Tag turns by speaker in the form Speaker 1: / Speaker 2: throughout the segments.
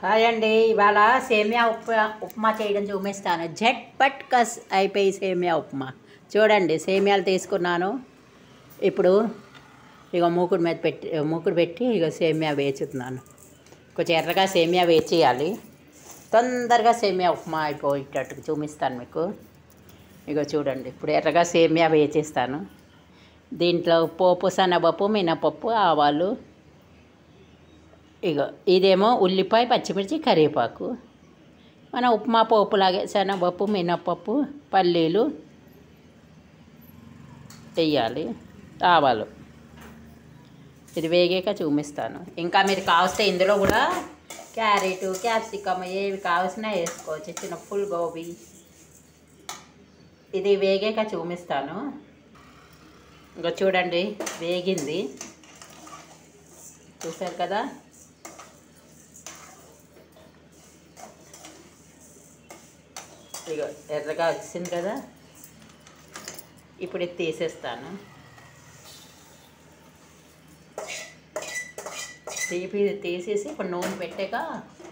Speaker 1: Hi అండి. ఇవాళ సేమియా ఉప్మా చేయడం చూపిస్తాను. పట్ కస్ అయిపోయి సేమియా ఉప్మా చూడండి. సేమియాలు తీసుకున్నాను. ఇప్పుడు ఇక మూకుడు పెట్టి ఇక సేమియా వేచుతున్నాను. కొంచెం ఎర్రగా సేమియా వేచేయాలి. తొందరగా సేమియా ఉప్మా అయిపోయేటట్టు చూపిస్తాను మీకు. ఇక చూడండి, ఇప్పుడు ఎర్రగా సేమియా వేచేస్తాను. దీంట్లో పోపు శనగపప్పు, మినపప్పు, ఆవాలు, ఇగో ఇదేమో ఉల్లిపాయ, పచ్చిమిర్చి, కరివేపాకు. మన ఉప్మా పోపులాగే శనగపప్పు, మినపప్పు, పల్లీలు వేయాలి, ఆవాలు. ఇది వేగాక చూపిస్తాను. ఇంకా మీరు కావస్తే ఇందులో కూడా క్యారెట్, క్యాప్సికమ్ ఏవి కావాల్సినా వేసుకోవచ్చు. చిన్న ఫుల్ గోబీ. ఇది వేగాక చూపిస్తాను. ఇంకా చూడండి, వేగింది, చూసారు కదా. ఇక ఎర్రగా వచ్చింది కదా. ఇప్పుడు ఇది తీసేస్తాను. తీసేసి ఇప్పుడు నూనె పెట్టాక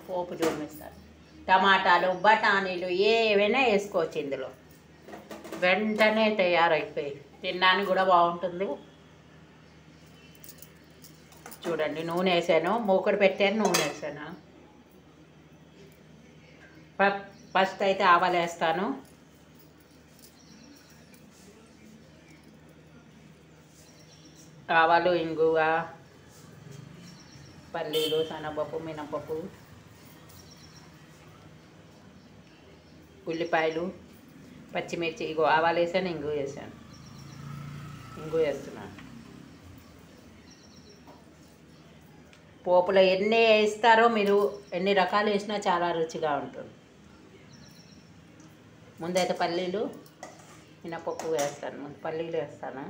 Speaker 1: పోపు చూపిస్తాను. టమాటాలు, బఠానీలు ఏవైనా వేసుకోవచ్చు ఇందులో. వెంటనే తయారైపోయి తినడానికి కూడా బాగుంటుంది. చూడండి, నూనె వేసాను, మూకుడు పెట్టాను, నూనె వేసాను. ఫస్ట్ అయితే ఆవాలు వేస్తాను. ఆవాలు, ఇంగువ, పల్లీలు, శనగపప్పు, మినపప్పు, ఉల్లిపాయలు, పచ్చిమిర్చి. ఇగో ఆవాలు వేసాను, ఇంగువ వేసాను. ఇంగువ వేస్తున్నాను. పోపులో ఎన్ని వేస్తారో మీరు, ఎన్ని రకాలు వేసినా చాలా రుచిగా ఉంటుంది. ముందైతే పల్లీలు, మినపప్పు వేస్తాను. ముందు పల్లీలు వేస్తాను.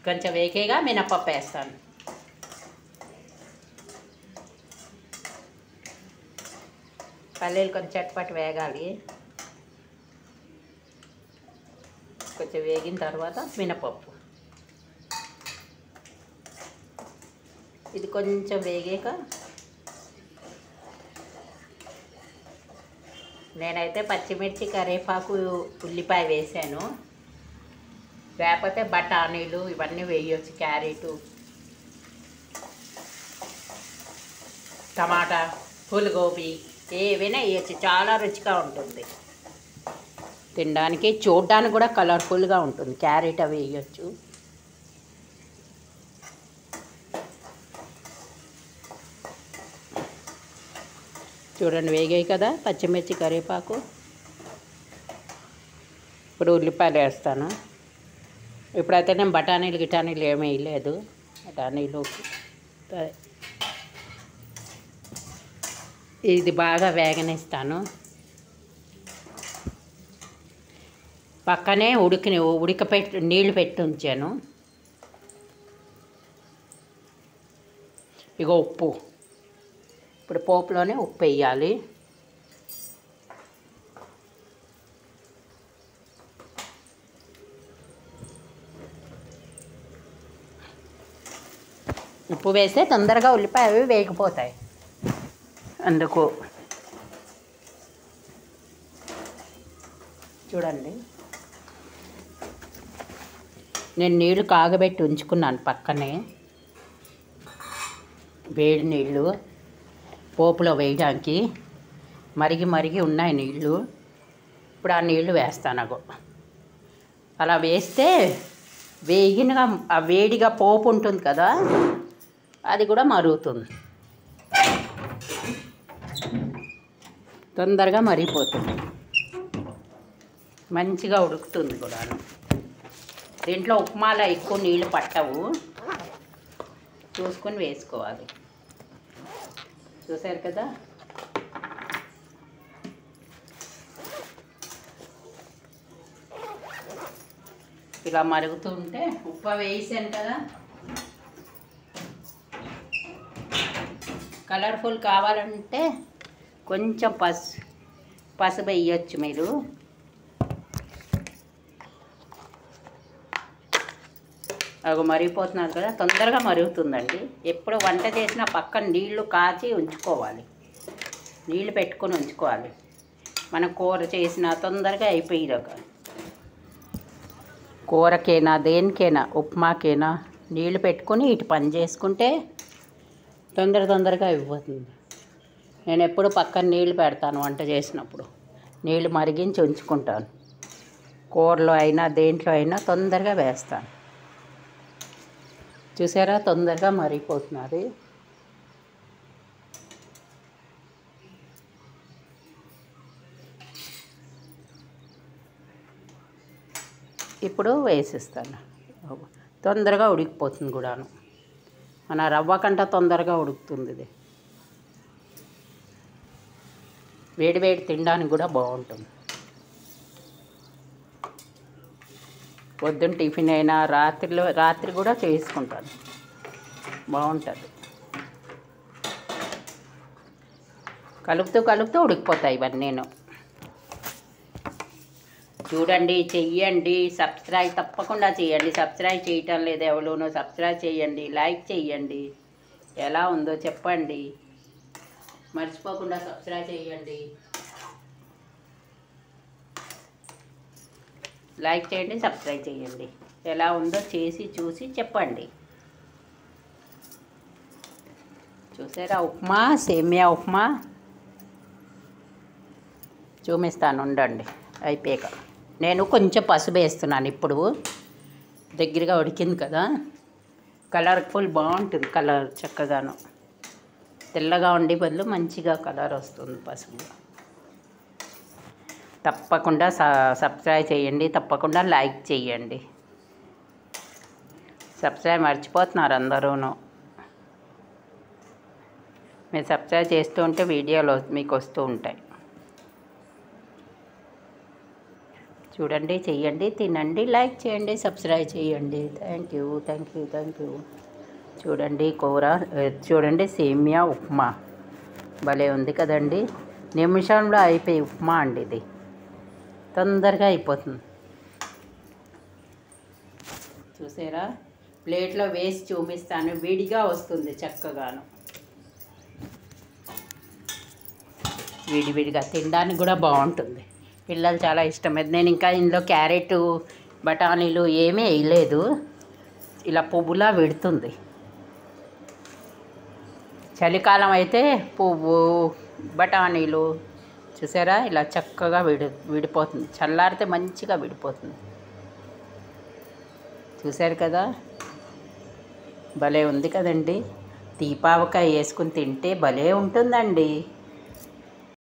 Speaker 1: కొంచెం వేకేగా మినపప్పు వేస్తాను. పల్లీలు కొంచెం చట్పటి వేగాలి. కొంచెం వేగిన తర్వాత మినపప్పు. ఇది కొంచెం వేగాక నేనైతే పచ్చిమిర్చి, కరివేపాకు, ఉల్లిపాయ వేసాను. లేకపోతే బఠానీలు ఇవన్నీ వేయవచ్చు. క్యారెట్, టమాటా, ఫుల్గోబీ ఏవైనా వేయచ్చు. చాలా రుచిగా ఉంటుంది. తినడానికి, చూడడానికి కూడా కలర్ఫుల్గా ఉంటుంది. క్యారెట్ అవి వేయచ్చు. చూడండి, వేగాయి కదా పచ్చిమిర్చి, కరివేపాకు. ఇప్పుడు ఉల్లిపాయలు వేస్తాను. ఇప్పుడైతే నేను బఠానీలు ఏమీ వేయలేదు. బఠానీలు ఇది బాగా వేగనిస్తాను. పక్కనే ఉడకపెట్టి నీళ్ళు పెట్టి ఉంచాను. ఇగో ఉప్పు. ఇప్పుడు పోపులోనే ఉప్పు వేయాలి. ఉప్పు వేస్తే తొందరగా ఉల్లిపాయ అవి వేగిపోతాయి. అందుకు చూడండి, నేను నీళ్ళు కాగబెట్టి ఉంచుకున్నాను పక్కనే. వేడి నీళ్ళు పోపులో వేయడానికి మరిగి ఉన్నాయి నీళ్ళు. ఇప్పుడు ఆ నీళ్ళు వేస్తాను. అలా వేస్తే వేగినగా ఆ వేడిగా పోపు ఉంటుంది కదా, అది కూడా మరుగుతుంది. తొందరగా మరిగిపోతుంది, మంచిగా ఉడుకుతుంది కూడా. దీంట్లో ఉప్మాలో ఎక్కువ నీళ్ళు పట్టవు, చూసుకొని వేసుకోవాలి. చూసారు కదా. ఇలా మరుగుతూ ఉంటే ఉప్పు వేసాను కదా. కలర్ఫుల్ కావాలంటే కొంచెం పసుపు వేయచ్చు మీరు. అవి మరిగిపోతున్నారు కదా, తొందరగా మరుగుతుందండి. ఎప్పుడు వంట చేసినా పక్కన నీళ్లు కాచి ఉంచుకోవాలి, నీళ్లు పెట్టుకొని ఉంచుకోవాలి. మనం కూర చేసినా తొందరగా అయిపోయిది. ఒక కూరకైనా దేనికైనా ఉప్మాకైనా నీళ్లు పెట్టుకొని ఇటు పని చేసుకుంటే తొందరగా అయిపోతుంది. నేను ఎప్పుడు పక్కన నీళ్లు పెడతాను, వంట చేసినప్పుడు నీళ్లు మరిగించి ఉంచుకుంటాను. కూరలో అయినా దేంట్లో అయినా తొందరగా వేస్తాను. చూసారా, తొందరగా మరిగిపోతున్నది. ఇప్పుడు వేసిస్తాను. తొందరగా ఉడికిపోతుంది కూడాను. మన రవ్వ కంట తొందరగా ఉడుకుతుంది ఇది. వేడి వేడి తినడానికి కూడా బాగుంటుంది. పొద్దున్న టిఫిన్ అయినా రాత్రి కూడా చేసుకుంటాను, బాగుంటుంది. కలుపుతూ ఉడికిపోతాయి ఇవన్నీ. నేను చూడండి, చెయ్యండి, సబ్స్క్రైబ్ తప్పకుండా చేయండి. సబ్స్క్రైబ్ చేయటం లేదు ఎవరునూ, సబ్స్క్రైబ్ చేయండి, లైక్ చేయండి. ఎలా ఉందో చెప్పండి, మర్చిపోకుండా సబ్స్క్రైబ్ చేయండి. లైక్ చేయండి, సబ్స్క్రైబ్ చేయండి. ఎలా ఉందో చూసి చెప్పండి. చూసారా, ఉప్మా, సేమియా ఉప్మా చూపిస్తాను, ఉండండి. అయిపోయాక నేను కొంచెం పసుపు వేస్తున్నాను. ఇప్పుడు దగ్గరగా ఉడికింది కదా, కలర్ఫుల్ బాగుంటుంది. కలర్ చక్కగాను తెల్లగా ఉండే బదులు మంచిగా కలర్ వస్తుంది పసుపు. తప్పకుండా సబ్స్క్రైబ్ చేయండి, తప్పకుండా లైక్ చేయండి. సబ్స్క్రైబ్ మర్చిపోతున్నారు అందరూను. మీరు సబ్స్క్రైబ్ చేస్తూ ఉంటే వీడియోలు మీకు వస్తూ ఉంటాయి. చూడండి, చెయ్యండి, తినండి, లైక్ చేయండి, సబ్స్క్రైబ్ చేయండి. Thank you. చూడండి కూర, చూడండి సేమియా ఉప్మా భలే ఉంది కదండి. నిమిషంలో అయిపోయి ఉప్మా అండి. ఇది తొందరగా అయిపోతుంది. చూసారా, ప్లేట్లో వేసి చూపిస్తాను. విడిగా వస్తుంది చక్కగాను, విడివిడిగా తినడానికి కూడా బాగుంటుంది. పిల్లలు చాలా ఇష్టమైంది. నేను ఇంకా ఇందులో క్యారెట్, బఠానీలు ఏమీ వేయలేదు. ఇలా పువ్వులా విడుతుంది. చలికాలం అయితే పువ్వు, బఠానీలు చూసారా ఇలా చక్కగా విడిపోతుంది. చల్లారితే మంచిగా విడిపోతుంది. చూసారు కదా, భలే ఉంది కదండి. దీపావకాయ వేసుకుని తింటే భలే ఉంటుందండి.